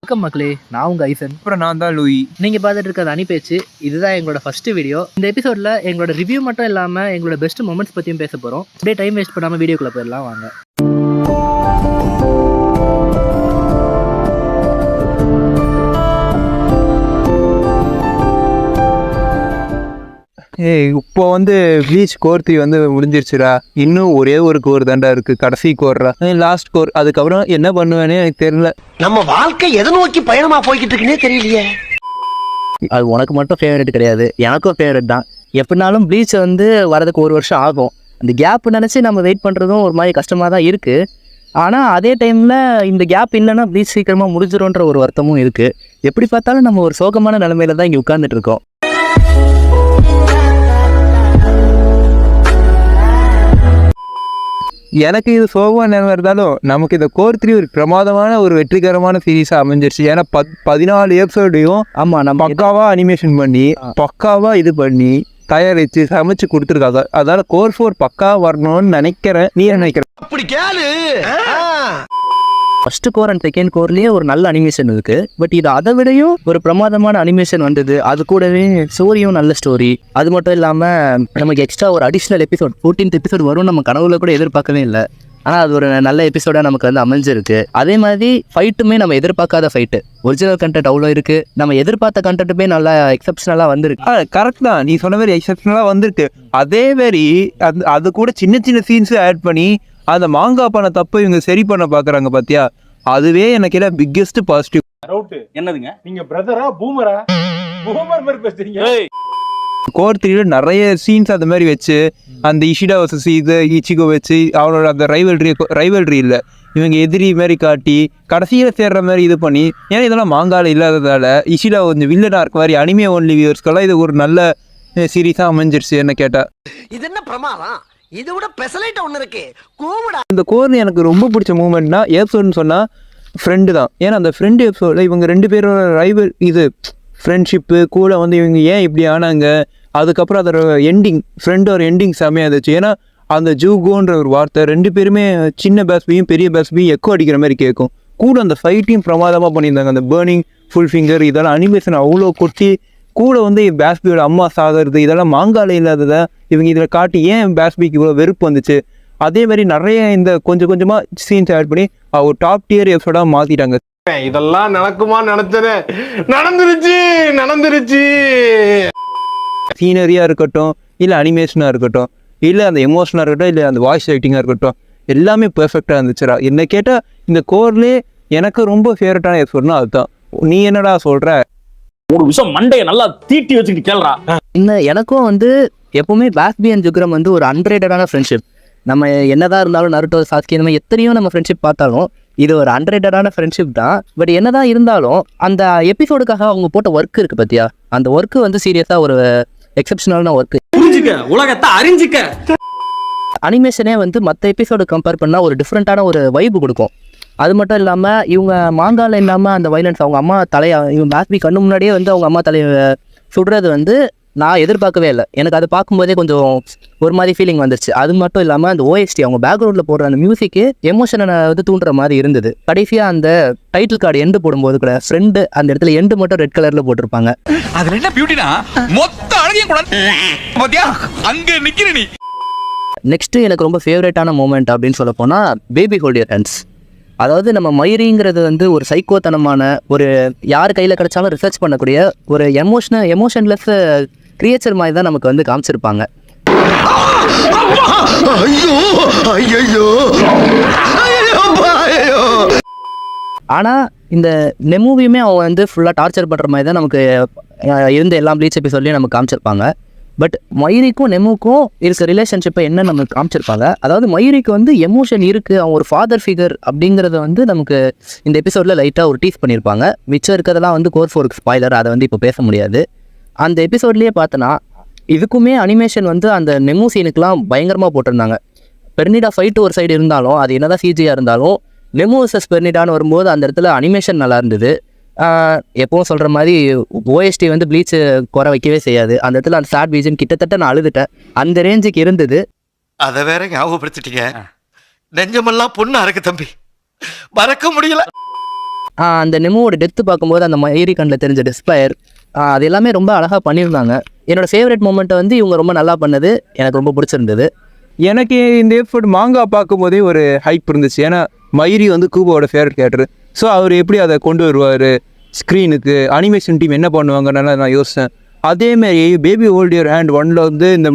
வணக்கம் மக்களே, நான் உங்க ஐசன். அப்புறம் நான் தான் லூயி. நீங்க பார்த்துட்டு இருக்கிறது அனி பேச்சு. இதுதான் எங்களோட ஃபர்ஸ்ட் வீடியோ. இந்த எபிசோட்ல எங்களோட ரிவ்யூ மட்டும் இல்லாம எங்களோட பெஸ்ட் மொமெண்ட்ஸ் பத்தியும் பேச போறோம். அப்படியே டைம் வேஸ்ட் பண்ணாம வீடியோக்குள்ள போயிடலாம் வாங்க. இப்போ ப்ளீச் கோர் 3 முடிஞ்சிருச்சுடா. இன்னும் ஒரே ஒரு கோர் தாண்டா இருக்கு, கடைசி கோர்ரா, லாஸ்ட் கோர். அதுக்கப்புறம் என்ன பண்ணுவேன்னு எனக்கு தெரியல. நம்ம வாழ்க்கை எதை நோக்கி பயணமா போய்கிட்டு இருக்குன்னே தெரியலையே. அது உனக்கு மட்டும் ஃபேவரட் கிடையாது, எனக்கும் ஃபேவரட் தான். எப்படினாலும் ப்ளீச் வரதுக்கு 1 வருஷம் ஆகும். அந்த கேப் நினச்சி நம்ம வெயிட் பண்ணுறதும் ஒரு மாதிரி கஷ்டமாக தான் இருக்குது. ஆனால் அதே டைமில் இந்த கேப் இல்லைன்னா ப்ளீச் சீக்கிரமாக முடிஞ்சிடும்ன்ற ஒரு வருத்தமும் இருக்குது. எப்படி பார்த்தாலும் நம்ம ஒரு சோகமான நிலைமையில தான் இங்கே உட்காந்துட்டு இருக்கோம். எனக்கு இது சோகமாக நினைவு இருந்தாலும் நமக்கு இந்த கோர் 3 ஒரு பிரமாதமான ஒரு வெற்றிகரமான சீரீஸாக அமைஞ்சிருச்சு. ஏன்னா 14 எபிசோடையும் நம்ம பக்காவாக அனிமேஷன் பண்ணி பக்காவாக இது பண்ணி தயாரித்து சமைச்சு கொடுத்துருக்காங்க. அதனால கோர் 4 பக்காவாக வரணும்னு நினைக்கிறேன். நீ என்ன நினைக்கிற? அப்படி கேளு. ஃபர்ஸ்ட் கோர் அண்ட் செகண்ட் கோர்லேயே ஒரு நல்ல அனிமேஷன் இருக்குது. பட் இது அதை விடையும் ஒரு பிரமாதமான அனிமேஷன் வந்தது. அது கூடவே ஸ்டோரியும் நல்ல ஸ்டோரி. அது மட்டும் இல்லாமல் நமக்கு எக்ஸ்ட்ரா ஒரு அடிஷ்னல் எபிசோட் 14th எபிசோட் வரும் நம்ம கனவுல கூட எதிர்பார்க்கவே இல்லை. ஆனால் அது ஒரு நல்ல எபிசோடாக நமக்கு அமைஞ்சிருக்கு. அதே மாதிரி ஃபைட்டுமே நம்ம எதிர்பார்க்காத ஃபைட்டு. ஒரிஜினல் கண்டென்ட் அவ்வளோ இருக்குது, நம்ம எதிர்பார்த்த கண்டென்ட்டுமே நல்லா எக்ஸப்ஷனலாக வந்திருக்கு. கரெக்ட் தான், நீ சொன்ன மாதிரி எக்ஸப்ஷனலாக வந்திருக்கு. அதே மாதிரி அது கூட சின்ன சின்ன சீன்ஸும் ஆட் பண்ணி அந்த மாங்கா பண்ண தப்பை இவங்க சரி பண்ண பார்க்குறாங்க பார்த்தியா. அதுவே எனக்கு என்ன பிக்கெஸ்ட் பாசிட்டிவ். என்னதுங்க நீங்க பிரதரா பூமரா? பூமர் மாதிரி பேசுறீங்க. கோர் 3 நிறைய சீன்ஸ் அந்த மாதிரி வச்சு அந்த இஷிடா வர்சஸ் இது இச்சிகோ வச்சு அவனோட அந்த ரைவல்ரி இல்லை, இவங்க எதிரி மாதிரி காட்டி கடைசியில் சேர்ற மாதிரி இது பண்ணி. ஏன்னா இதெல்லாம் மாங்கால இல்லாததால் இஷிடா கொஞ்சம் வில்லனாக இருக்க மாதிரி அனிமே ஒன்லி வியூவர்ஸ்க்கெல்லாம் இது ஒரு நல்ல சீரீஸாக அமைஞ்சிருச்சு என்ன கேட்டால். இது என்ன பிரமாதம்? இதை விட பெசலைட் ஒன்று இருக்கு. இந்த கோர் எனக்கு ரொம்ப பிடிச்ச மூமெண்ட்னா எபிசோட்னு சொன்னால் ஃப்ரெண்டு தான். ஏன்னா அந்த ஃப்ரெண்டு எபிசோடில் இவங்க 2 பேரோட ரைவல் இது ஃப்ரெண்ட்ஷிப்பு கூட இவங்க ஏன் இப்படி ஆனாங்க, அதுக்கப்புறம் அதோட எண்டிங் ஃப்ரெண்டோட எண்டிங் செம்மையாக இருந்துச்சு. ஏன்னா அந்த ஜூகோன்ற ஒரு வார்த்தை 2 பேருமே சின்ன பேஸ்பையும் பெரிய பேஸ்பையும் எக்கோ அடிக்கிற மாதிரி கேட்கும். கூட அந்த ஃபைட்டையும் பிரமாதமாக பண்ணியிருந்தாங்க. அந்த பேர்னிங் ஃபுல் ஃபிங்கர் இதெல்லாம் அனிமேஷன் அவ்வளோ கொட்டி கூட பேஸ்பியோட அம்மா சாகிறது இதெல்லாம் மாங்கால இல்லாததை இவங்க இதில் காட்டி ஏன் பேஸ்பிக்கு இவ்வளோ வெறுப்பு வந்துச்சு. அதே மாதிரி நிறைய இந்த கொஞ்சம் கொஞ்சமாக சீன்ஸ் ஆட் பண்ணி ஒரு டாப் டியர் எபிசோடாக மாற்றிட்டாங்க. இதெல்லாம் நடக்குமா நினைச்சேன், நடந்துருச்சு. சீனரியாக இருக்கட்டும், இல்லை அனிமேஷனாக இருக்கட்டும், இல்லை அந்த எமோஷனாக இருக்கட்டும், இல்லை அந்த வாய்ஸ் ரைட்டிங்காக இருக்கட்டும், எல்லாமே பெர்ஃபெக்டாக இருந்துச்சுடா. என்ன கேட்டால் இந்த கோர்லேயே எனக்கு ரொம்ப ஃபேவரட்டான எபிசோட்னா அதுதான். நீ என்னடா சொல்கிற? 3 விஷயம் மண்டையை நல்லா தீட்டி வச்சுக்கிட்டு கேள்றா. இன்னும் எனக்கும் எப்பவுமே பேஸ்பி அண்ட் ஜுக்ரம் ஒரு அன்ரேட்டடான ஃப்ரெண்ட்ஷிப். நம்ம என்னதான் இருந்தாலும் நருட்டோ சாஸ்கி இந்த மாதிரி எத்தனையோ நம்ம ஃப்ரெண்ட்ஷிப் பார்த்தாலும் இது ஒரு அன்ரேட்டடான ஃப்ரெண்ட்ஷிப் தான். பட் என்னதான் இருந்தாலும் அந்த எபிசோடுக்காக அவங்க போட்ட ஒர்க் இருக்கு பார்த்தியா, அந்த ஒர்க்கு சீரியஸாக ஒரு எக்ஸப்ஷனலான ஒர்க்கு. உலகத்தை அறிஞ்சிக்க அனிமேஷனே மற்ற எபிசோடு கம்பேர் பண்ணால் ஒரு டிஃப்ரெண்ட்டான ஒரு வைப்பு கொடுக்கும். அது மட்டும் இல்லாமல் இவங்க மாங்கால இல்லாமல் அந்த வைலன்ஸ் அவங்க அம்மா தலையை இவங்க பேஸ்பி கண்ணு முன்னாடியே அவங்க அம்மா தலையை சுடுறது நான் எதிர்பார்க்கவே இல்லை. எனக்கு அதை பார்க்கும்போதே கொஞ்சம் ஒரு மாதிரி ஃபீலிங் வந்துருச்சு. அது மட்டும் இல்லாமல் அந்த ஓஎஸ்டி அவங்க பேக்ரவுண்டில் போடுற அந்த மியூசிக்கு எமோஷனை தூண்டுற மாதிரி இருந்தது. கடைசியாக அந்த டைட்டில் கார்டு எண்டு போடும்போது கூட ஃப்ரெண்டு அந்த இடத்துல எண்டு மட்டும் ரெட் கலரில் போட்டிருப்பாங்க. அது என்ன பியூட்டினா மொத்த அழகையும் கூட பாத்தியா அங்க நிக்கிற நீ. நெக்ஸ்ட்டு எனக்கு ரொம்ப ஃபேவரட்டான மூமெண்ட் அப்படின்னு சொல்ல போனால் பேபி ஹோல்ட் யுவர் ஹேண்ட்ஸ். அதாவது நம்ம மயிரிங்கிறது ஒரு சைக்கோத்தனமான ஒரு யார் கையில் கிடைச்சாலும் ரிசர்ச் பண்ணக்கூடிய ஒரு எமோஷன்லெஸ் கிரியேச்சர் மாதிரி தான் நமக்கு காமிச்சிருப்பாங்க. ஆனால் இந்த நெமூவியுமே அவங்க ஃபுல்லாக டார்ச்சர் பண்ணுற மாதிரி தான் நமக்கு இருந்த எல்லா ப்ளீச் எபிசோட்லையும் நமக்கு காமிச்சிருப்பாங்க. பட் மயூரிக்கும் நெமுக்கும் இருக்க ரிலேஷன்ஷிப்பை என்ன நமக்கு காமிச்சிருப்பாங்க. அதாவது மயூரிக்கு எமோஷன் இருக்குது, அவன் ஒரு ஃபாதர் ஃபிகர் அப்படிங்கிறத நமக்கு இந்த எபிசோடில் லைட்டாக ஒரு டீஸ் பண்ணியிருப்பாங்க. மிச்சம் இருக்கிறதெல்லாம் கோர் 4 ஸ்பாய்லர், அதை இப்போ பேச முடியாது. அந்த எபிசோட்லேயே பார்த்தோன்னா இதுக்குமே அனிமேஷன் அந்த நெமு சீனுக்கெலாம் பயங்கரமாக போட்டிருந்தாங்க. பெர்னிடா ஃபைட்டு ஒரு சைடு இருந்தாலும் அது என்னதான் சிஜியாக இருந்தாலும் நெமு வர்சஸ் பெர்னிடான்னு வரும்போது அந்த இடத்துல அனிமேஷன் நல்லா இருந்தது. எப்பவும் சொல்கிற மாதிரி ஓஎஸ்டி ப்ளீச் குறை வைக்கவே செய்யாது. அந்த இடத்துல அந்த சாட் பீஜன் கிட்டத்தட்ட நான் அழுதுட்டேன், அந்த ரேஞ்சுக்கு இருந்தது. அதை வேற ஞாபகப்படுத்திட்டீங்க. நெஞ்சமெல்லாம் பொண்ணா இருக்கு தம்பி, மறக்க முடியல. அந்த நெமோவோட டெத்து பார்க்கும்போது அந்த மயிரி கண்ணில் தெரிஞ்ச டிஸ்பயர் அது எல்லாமே ரொம்ப அழகாக பண்ணியிருந்தாங்க. என்னோடய ஃபேவரட் மூமெண்ட்டை வந்து இவங்க ரொம்ப நல்லா பண்ணது எனக்கு ரொம்ப பிடிச்சிருந்தது. எனக்கு இந்த எபிசோட் மாங்கா பார்க்கும்போதே ஒரு ஹைப் இருந்துச்சு. ஏன்னா மயிரி வந்து கூபோட ஃபேவரட் கேரக்டர். ஸோ அவர் எப்படி அதை கொண்டு வருவார் ஸ்க்ரீனுக்கு, அனிமேஷன் டீம் என்ன பண்ணுவாங்கன்னு நான் யோசித்தேன். அதேமாரி பேபி ஹோல்ட் யுவர் ஹேண்ட் 1ல் வந்து இந்த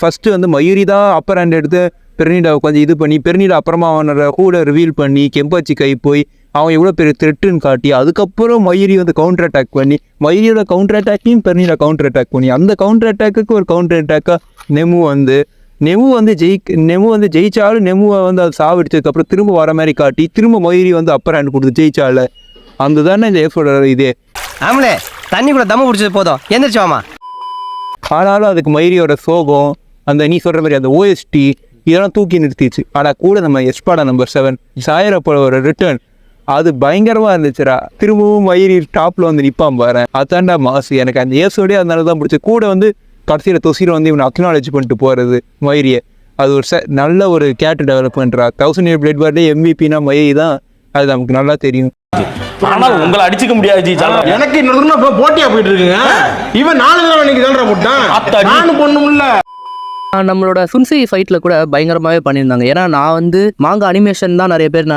ஃபஸ்ட்டு வந்து மயூரி தான் அப்பர் ஹேண்ட் எடுத்து பெர்னிடாவை கொஞ்சம் இது பண்ணி, பெர்னிடா அப்புறமா அவனோட கூட ரிவீல் பண்ணி கெம்பாச்சி கை போய் அவன் எவ்வளோ பெரிய த்ரெட்டுன்னு காட்டி, அதுக்கப்புறம் மயூரி வந்து கவுண்டர் அட்டாக் பண்ணி, மயூரியோட கவுண்டர் அட்டாக்கையும் பெர்னிடா கவுண்டர் அட்டாக் பண்ணி, அந்த கவுண்டர் அட்டாக்கு ஒரு கவுண்டர் அட்டாக்காக நெமு வந்து ஜெயிச்சாலும் நெமுவை வந்து அது சாவடிச்சதுக்கப்புறம் திரும்ப வர மாதிரி காட்டி திரும்ப மயூரி வந்து அப்பர் ஹேண்ட் கொடுத்து ஜெயிச்சால. அந்த தானே இந்த எபிசோட இதே. ஆமலே தண்ணி கூட தம்ம பிடிச்சது போதும், எந்திரிச்சு வாமா. ஆனாலும் அதுக்கு மயூரியோட சோகம், அந்த நீ சொல்கிற மாதிரி அந்த ஓஎஸ்டி இதெல்லாம் தூக்கி நிறுத்திச்சு. ஆனால் கூட நம்ம எஸ்பாடா நம்பர் 7 சாயரப்போட ரிட்டர்ன் அது பயங்கரமாக இருந்துச்சுடா. திரும்பவும் மயூரி டாப்பில் வந்து நிற்பான் பாரு, அதான்டா மாசு. எனக்கு அந்த எபிசோடே அதனால தான் பிடிச்சி. கூட வந்து கடைசியில் தொசியில் வந்து இவனை அக்னாலேஜ் பண்ணிட்டு போகிறது மயூரியை, அது ஒரு நல்ல ஒரு கேரக்டர் டெவலப்மெண்ட்ரா. 1000 Year Blood War எம்விபினா மயூரி தான், அது நமக்கு நல்லா தெரியும். ஆனால் உங்களை அடிச்சுக்க முடியாது ஜி. எனக்கு இன்னொரு போட்டியா போயிட்டு இருக்குங்க. இவன் 4 தடவை இன்னைக்கு தான்டா போட்டான், நானும் பொண்ணுமில்ல. நம்மளோட சுன்சி ஃபைட்டில் கூட பயங்கரமாகவே பண்ணியிருந்தாங்க. ஏன்னா நான் வந்து மாங்கா அனிமேஷன் தான் நிறைய பேர்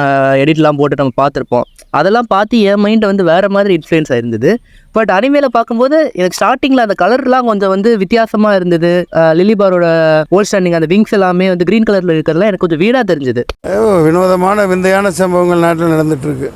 எடிட்லாம் போட்டு நம்ம பார்த்துருப்போம். அதெல்லாம் பார்த்து என் மைண்டை வந்து வேறு மாதிரி இன்ஃப்ளூயன்ஸ் ஆயிருந்தது. பட் அனிமேல பார்க்கும்போது எனக்கு ஸ்டார்டிங்கில் அந்த கலர்லாம் கொஞ்சம் வந்து வித்தியாசமாக இருந்தது. லிலிபாரோட ஓல்ட் ஸ்டாண்டிங் அந்த விங்ஸ் எல்லாமே வந்து க்ரீன் கலரில் இருக்கிறதுலாம் எனக்கு கொஞ்சம் வீடாக தெரிஞ்சுது. வினோதமான விந்தையான சம்பவங்கள் நாட்டில் நடந்துட்டு இருக்கு.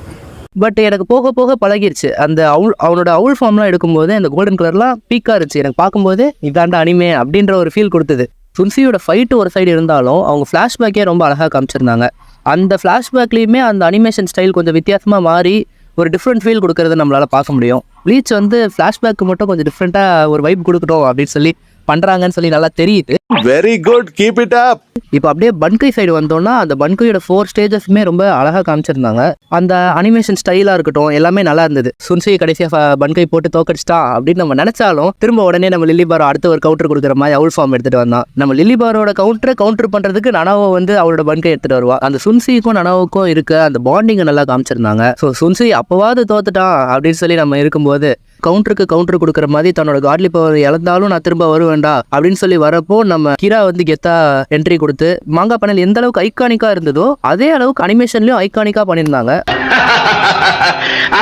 பட் எனக்கு போக போக பழகிருச்சு. அந்த அவனோட அவுல் ஃபார்ம்லாம் எடுக்கும்போது அந்த கோல்டன் கலர்லாம் பீக்காக இருந்துச்சு. எனக்கு பார்க்கும்போது இதாண்டா அனிமே அப்படின்ற ஒரு ஃபீல் கொடுத்தது. சுன்சியோட ஃபைட்டு ஒரு சைடு இருந்தாலும் அவங்க ஃப்ளாஷ்பேக்கே ரொம்ப அழகாக காமிச்சிருந்தாங்க. அந்த ஃப்ளாஷ்பேக்லேயுமே அந்த அனிமேஷன் ஸ்டைல் கொஞ்சம் வித்தியாசமாக மாறி ஒரு டிஃப்ரெண்ட் ஃபீல் கொடுக்கறத நம்மளால் பார்க்க முடியும். ப்ளீச் வந்து ஃப்ளாஷ்பேக்கு மட்டும் கொஞ்சம் டிஃப்ரெண்ட்டாக ஒரு வைப் கொடுக்கணும் அப்படின்னு சொல்லி பண்ணுறாங்கன்னு சொல்லி நல்லா தெரியுது. Very good, keep it up. இப்போ அப்படியே பன்கை சைடு வந்தோம்னா அந்த பன்கையோட 4 ஸ்டேஜஸுமே ரொம்ப அழகாக காமிச்சிருந்தாங்க. அந்த அனிமேஷன் ஸ்டைலாக இருக்கட்டும் எல்லாமே நல்லா இருந்தது. சுன்சியை கடைசியாக பன்கை போட்டு தோக்கடிச்சிட்டா அப்படின்னு நம்ம நினச்சாலும் திரும்ப உடனே நம்ம லிலிபாரோ அடுத்த ஒரு கவுண்டர் கொடுக்குற மாதிரி அவுல் ஃபார்ம் எடுத்துகிட்டு வந்தான். நம்ம லிலிபாரோட கவுண்டர் பண்ணுறதுக்கு நனாவோ வந்து அவளோட பன்கை எடுத்துகிட்டு வருவா. அந்த சுன்சிக்கும் நனாவுக்கும் இருக்க அந்த பாண்டிங்கை நல்லா காமிச்சிருந்தாங்க. ஸோ சுன்சி அப்போவாது தோத்துட்டான் அப்படின்னு சொல்லி நம்ம இருக்கும்போது கவுண்டருக்கு கவுண்டர் கொடுக்குற மாதிரி தன்னோட காட்லி பவர் இழந்தாலும் நான் திரும்ப வருவேன்டா அப்படின்னு சொல்லி வரப்போ நம்ம கீரா வந்து கெத்தா என்ட்ரி கொடுத்து மாங்கா பேனல் எந்த அளவுக்கு ஐகானிக்கா இருந்ததோ அதே அளவுக்கு அனிமேஷன்லயும் ஐகானிக்கா பண்ணியிருந்தாங்க.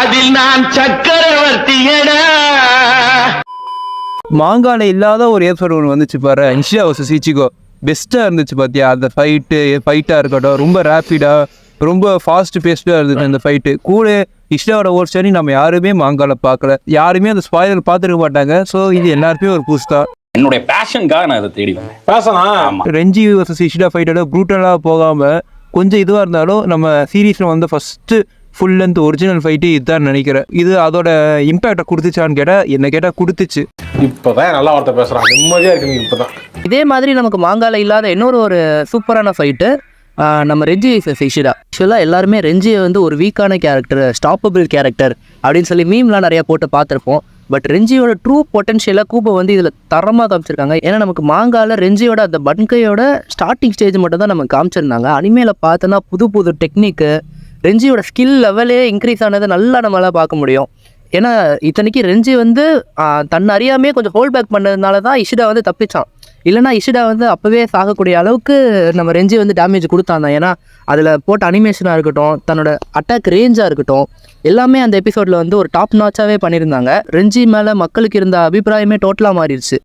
அதில் நான் சக்கரவர்த்தியடா. மாங்கால இல்லாத ஒரு எபிசோட் ஒன்று வந்துச்சு பாரு, இஷியா வர்சஸ் இச்சிகோ. பெஸ்ட்டாக இருந்துச்சு பார்த்தியா? அந்த ஃபைட்டாக இருக்கட்டும், ரொம்ப ரேப்பிடாக ரொம்ப ஃபாஸ்ட் பேஸ்டாக இருந்துச்சு அந்த ஃபைட்டு. கூட இஷ்டாவோட ஒரு ஸ்டோரி நம்ம யாருமே மாங்கால பார்க்கல, யாருமே அந்த ஸ்பாயிலர் பார்த்துருக்க மாட்டாங்க. ஸோ இது எல்லாருக்குமே ஒரு புதுசா என்னுடைய பேஷனுக்காக நான் இதை தேடி பேசலாம். ரெஞ்சி வர்சஸ் இஷிடா ஃபைட்டோட ப்ரூட்டலாக போகாமல் கொஞ்சம் இதுவாக இருந்தாலும் நம்ம சீரீஸில் வந்து first full length original fight இதுதான் நினைக்கிறேன். இது அதோட இம்பேக்டை கொடுத்துச்சான்னு கேட்டால் என்ன கேட்டால் கொடுத்துச்சு. இப்போதான் நல்லா வார்த்தை பேசுகிறான், நிம்மதியாக இருக்குங்க இப்போதான். இதே மாதிரி நமக்கு மாங்கால இல்லாத இன்னொரு சூப்பரான ஃபைட்டு நம்ம ரெஞ்சி வர்சஸ் இஷிடா. ஆக்சுவலாக எல்லாருமே ரெஞ்சியை வந்து ஒரு வீக்கான கேரக்டர், ஸ்டாப்பபிள் கேரக்டர் அப்படின்னு சொல்லி மீம்லாம் நிறையா போட்டு பார்த்துருப்போம். பட் ரெஞ்சியோட ட்ரூ பொட்டன்ஷியலாக கூப்பை வந்து இதில் தரமாக காமிச்சிருக்காங்க. ஏன்னா நமக்கு மாங்கால ரெஞ்சியோட அந்த பன்கையோட ஸ்டார்டிங் ஸ்டேஜ் மட்டும் தான் நமக்கு காமிச்சிருந்தாங்க. அனிமேல பார்த்தோன்னா புது டெக்னிக்கு, ரெஞ்சியோட ஸ்கில் லெவலே இன்க்ரீஸ் ஆனதை நல்லா நம்மளால் பார்க்க முடியும். ஏன்னா இத்தனைக்கு ரெஞ்சி வந்து தன்னை அறியாமே கொஞ்சம் ஹோல்ட் பேக் பண்ணதுனால தான் இஷிடா வந்து தப்பிச்சான். இல்லைனா இஷிடா வந்து அப்போவே சாகக்கூடிய அளவுக்கு நம்ம ரெஞ்சி வந்து டேமேஜ் கொடுத்தாங்க. ஏன்னா அதில் போட்ட அனிமேஷனாக இருக்கட்டும், தன்னோட அட்டாக் ரேஞ்சாக இருக்கட்டும், எல்லாமே அந்த எபிசோடில் வந்து ஒரு டாப் நாச்சாகவே பண்ணியிருந்தாங்க. ரெஞ்சி மேலே மக்களுக்கு இருந்த அபிப்பிராயமே டோட்டலாக மாறிடுச்சு.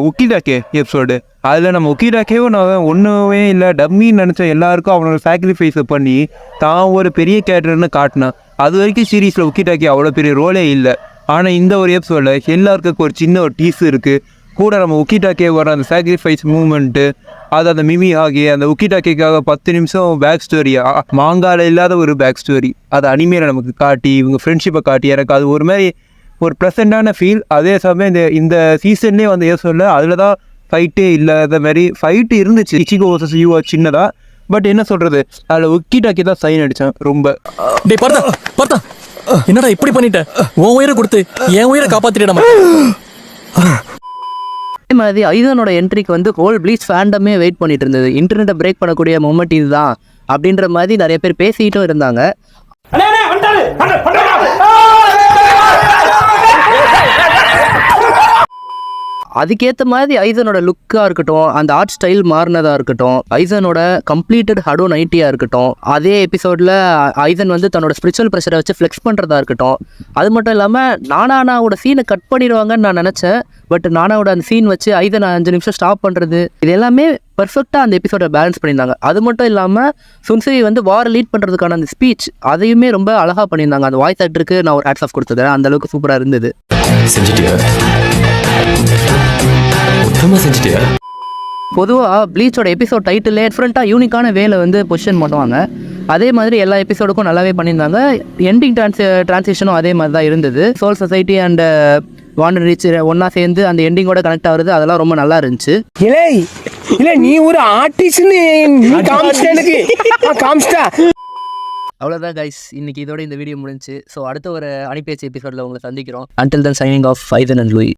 உக்கிடாக்கே எபிசோடு, அதில் நம்ம உக்கிடாக்கேவும் நான் ஒன்றுமே இல்லை டம்மின்னு நினச்ச எல்லாருக்கும் அவனோட சாக்ரிஃபைஸை பண்ணி தான் ஒரு பெரிய கேரக்டர்னு காட்டினான். அது வரைக்கும் சீரீஸில் உக்கிடாக்கே அவ்வளோ பெரிய ரோலே இல்லை. ஆனால் இந்த ஒரு எபிசோடில் எல்லாருக்கும் ஒரு சின்ன ஒரு டீஸ் இருக்குது. கூட நம்ம உக்கிடாக்கே வர அந்த சாக்ரிஃபைஸ் மூமெண்ட்டு, அது அந்த மிமி ஆகி அந்த உக்கிடாக்கேக்காக 10 நிமிஷம் பேக் ஸ்டோரி, மாங்கால இல்லாத ஒரு பேக் ஸ்டோரி அது அனிமேல நமக்கு காட்டி இவங்க ஃப்ரெண்ட்ஷிப்பை காட்டி எனக்கு அது ஒரு மாதிரி ஒரு ப்ளசண்டான ஃபீல். அதே சமயம் இந்த சீசன்லேயே வந்து எபிசோடில் அதில் தான் ஃபைட்டே இல்லாத மாதிரி ஃபைட்டு இருந்துச்சு. இச்சிகோ வர்சஸ் யூவா சின்னதாக. பட் என்ன சொல்கிறது, அதில் உக்கிடாக்கி தான் சைன் அடித்தான் ரொம்ப. டேய் பார்த்தா என்னடா இப்படி பண்ணிட்ட? உன் உயிரை கொடுத்து என் உயிரை காப்பாத்திட்டா. அதே மாதிரி ஐதனோட என்ட்ரிக்கு வந்து ஹோல் ப்ளீச் ஃபேண்டமே வெயிட் பண்ணிட்டு இருந்தது. இன்டர்நெட்டை பிரேக் பண்ணக்கூடிய மொமெண்ட் இதுதான் அப்படின்ற மாதிரி நிறைய பேர் பேசிக்கிட்டும் இருந்தாங்க. அதுக்கேற்ற மாதிரி ஐசனோட லுக்காக இருக்கட்டும், அந்த ஆர்ட் ஸ்டைல் மாறினதாக இருக்கட்டும், ஐசனோட கம்ப்ளீட்டட் ஹடோ நைட்டியாக இருக்கட்டும், அதே எபிசோடில் ஐசன் வந்து தன்னோட ஸ்பிரிச்சுவல் ப்ரெஷரை வச்சு ஃப்ளெக்ஸ் பண்ணுறதா இருக்கட்டும், அது மட்டும் இல்லாமல் நானாவோட சீனை கட் பண்ணிடுவாங்கன்னு நான் நினச்சேன். பட் நானாவோட அந்த சீன் வச்சு ஐசன் 5 நிமிஷம் ஸ்டாப் பண்ணுறது, இது எல்லாமே பர்ஃபெக்டாக அந்த எபிசோட பேலன்ஸ் பண்ணியிருந்தாங்க. அது மட்டும் இல்லாமல் சுன்சுரி வந்து வாரை லீட் பண்ணுறதுக்கான அந்த ஸ்பீச் அதையுமே ரொம்ப அழகாக பண்ணியிருந்தாங்க. அந்த வாய்ஸ் ஆக்டருக்கு நான் ஒரு ஹேட்ஸ் ஆஃப் கொடுத்துக்கிறேன், அந்தளவுக்கு சூப்பராக இருந்தது. பொதுவாக ப்ளீச்சோட எபிசோட் டைட்டிலே டிஃப்ரெண்ட்டாக யூனிக்கான வேலை வந்து பொசிஷன் பண்ணுவாங்க. அதே மாதிரி எல்லா எபிசோடுக்கும் நல்லாவே பண்ணியிருந்தாங்க. எண்டிங் டிரான்சிஷனும் அதே மாதிரி தான் இருந்தது. சோல் சொசைட்டி அண்ட் வாண்டர் ரீச் ஒன்றா சேர்ந்து அந்த எண்டிங்கோட கனெக்ட் ஆகுறது, அதெல்லாம் ரொம்ப நல்லா இருந்துச்சு. இல்லை நீ ஒரு ஆர்டிஸ்ட்னு அவ்வளோதான் கைஸ், இன்னைக்கு இதோட இந்த வீடியோ முடிஞ்சு. ஸோ அடுத்த ஒரு அனிபேச்சு எபிசோடில் உங்களை சந்திக்கிறோம். Until then signing off Ethan and Louis.